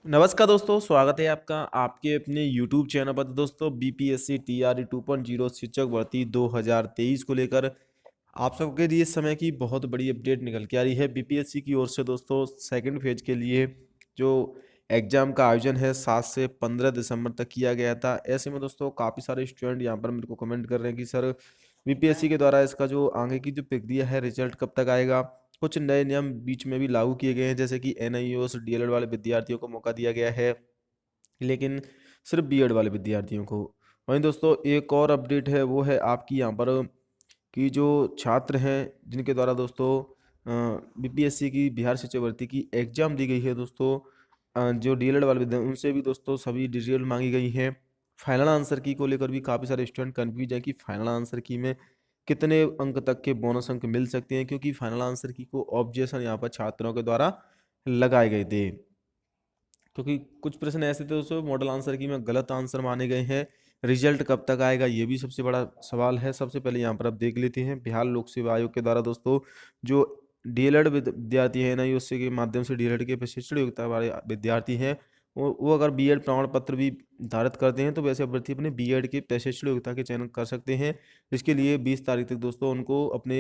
नमस्कार दोस्तों, स्वागत है आपका आपके अपने YouTube चैनल पर। तो दोस्तों, बीपीएससी टीआरई 2.0 शिक्षक भर्ती 2023 को लेकर आप सबके लिए इस समय की बहुत बड़ी अपडेट निकल के आ रही है। बीपीएससी की ओर से दोस्तों सेकंड फेज के लिए जो एग्जाम का आयोजन है 7 से 15 दिसंबर तक किया गया था। ऐसे में दोस्तों काफ़ी सारे स्टूडेंट यहाँ पर मेरे को कमेंट कर रहे हैं कि सर बीपीएससी के द्वारा इसका जो आगे की जो प्रक्रिया है, रिजल्ट कब तक आएगा। कुछ नए नियम बीच में भी लागू किए गए हैं, जैसे कि एनआईओएस डीएलएड वाले विद्यार्थियों को मौका दिया गया है, लेकिन सिर्फ बीएड वाले विद्यार्थियों को। वहीं दोस्तों एक और अपडेट है, वो है आपकी यहाँ पर कि जो छात्र हैं जिनके द्वारा दोस्तों बीपीएससी की बिहार शिक्षक भर्ती की एग्जाम दी गई है दोस्तों, जो डीएलएड वाले विद्यार्थी उनसे भी दोस्तों सभी डिटेल मांगी गई है। फाइनल आंसर की को लेकर भी काफ़ी सारे स्टूडेंट कन्फ्यूज है कि फाइनल आंसर की में कितने अंक तक के बोनस अंक मिल सकते हैं, क्योंकि फाइनल आंसर की को ऑब्जेक्शन यहाँ पर छात्रों के द्वारा लगाए गए थे, क्योंकि कुछ प्रश्न ऐसे थे दोस्तों मॉडल आंसर की में गलत आंसर माने गए हैं। रिजल्ट कब तक आएगा, ये भी सबसे बड़ा सवाल है। सबसे पहले यहाँ पर आप देख लेते हैं बिहार लोक सेवा आयोग के द्वारा दोस्तों जो डीएलएड विद्यार्थी है ना, उससे के माध्यम से डीएलएड के प्रशिक्षण योग्यता वाले विद्यार्थी हैं, वो अगर बीएड प्रमाण पत्र भी धारित करते हैं तो वैसे अभ्यर्थी अपने बीएड के प्रशिक्षण योग्यता के चयन कर सकते हैं। इसके लिए 20 तारीख तक दोस्तों उनको अपने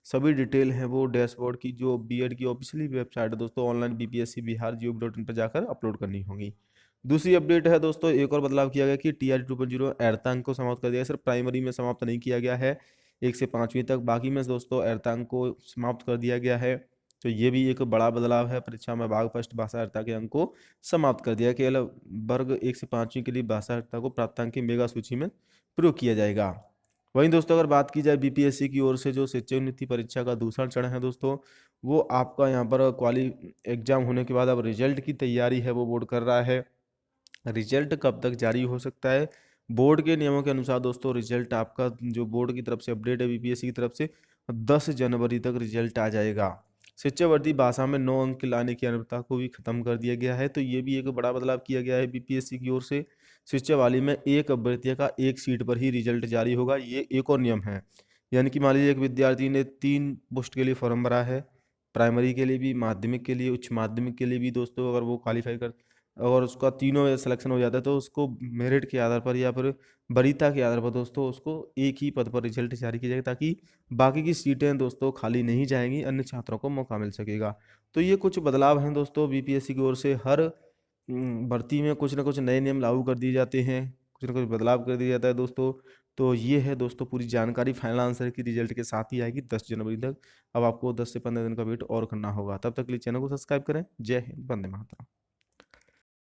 सभी डिटेल हैं वो डैशबोर्ड की जो बीएड की ऑफिशियली वेबसाइट है दोस्तों ऑनलाइन बीपीएससी बिहार GOV.in पर जाकर अपलोड करनी होगी। दूसरी अपडेट है दोस्तों, एक और बदलाव किया गया कि टीआरई 2.0 अर्हतांक को समाप्त कर दिया है। सिर्फ प्राइमरी में समाप्त नहीं किया गया है 1 से 5वीं तक, बाकी में दोस्तों अर्हतांक को समाप्त कर दिया गया है। तो ये भी एक बड़ा बदलाव है। परीक्षा में भाग फर्स्ट भाषा अर्हता के अंक को समाप्त कर दिया। केवल वर्ग 1 से 5वीं के लिए भाषा अर्हता को प्राप्तांक की मेगा सूची में प्रयोग किया जाएगा। वहीं दोस्तों अगर बात की जाए बीपीएससी की ओर से जो शिक्षक नीति परीक्षा का दूसरा चरण है दोस्तों, वो आपका यहाँ पर क्वाली एग्जाम होने के बाद अब रिजल्ट की तैयारी है वो बोर्ड कर रहा है। रिजल्ट कब तक जारी हो सकता है, बोर्ड के नियमों के अनुसार दोस्तों रिजल्ट आपका जो बोर्ड की तरफ से अपडेट है बीपीएससी की तरफ से 10 जनवरी तक रिजल्ट आ जाएगा। शिक्षावर्ती भाषा में 9 अंक लाने की अनिवार्यता को भी खत्म कर दिया गया है। तो ये भी एक बड़ा बदलाव किया गया है बीपीएससी की ओर से। शिक्षा वाली में एक अभ्यर्थी का एक सीट पर ही रिजल्ट जारी होगा, ये एक और नियम है। यानी कि मान लीजिए एक विद्यार्थी ने 3 पोस्ट के लिए फॉर्म भरा है, प्राइमरी के लिए भी, माध्यमिक के लिए, उच्च माध्यमिक के लिए भी दोस्तों, अगर वो क्वालिफाई कर और उसका तीनों सिलेक्शन हो जाता है तो उसको मेरिट के आधार पर या फिर वरीयता के आधार पर दोस्तों उसको एक ही पद पर रिजल्ट जारी किया जाएगा, ताकि बाकी की सीटें दोस्तों खाली नहीं जाएंगी, अन्य छात्रों को मौका मिल सकेगा। तो ये कुछ बदलाव हैं दोस्तों बीपीएससी की ओर से। हर भर्ती में कुछ ना कुछ नए नियम लागू कर दिए जाते हैं, कुछ ना कुछ बदलाव कर दिया जाता है दोस्तों। तो ये है दोस्तों पूरी जानकारी। फाइनल आंसर की रिजल्ट के साथ ही आएगी 10 जनवरी तक। अब आपको 10 से 15 दिन का वेट और करना होगा। तब तक के लिए चैनल को सब्सक्राइब करें। जय हिंद, वंदे मातरम।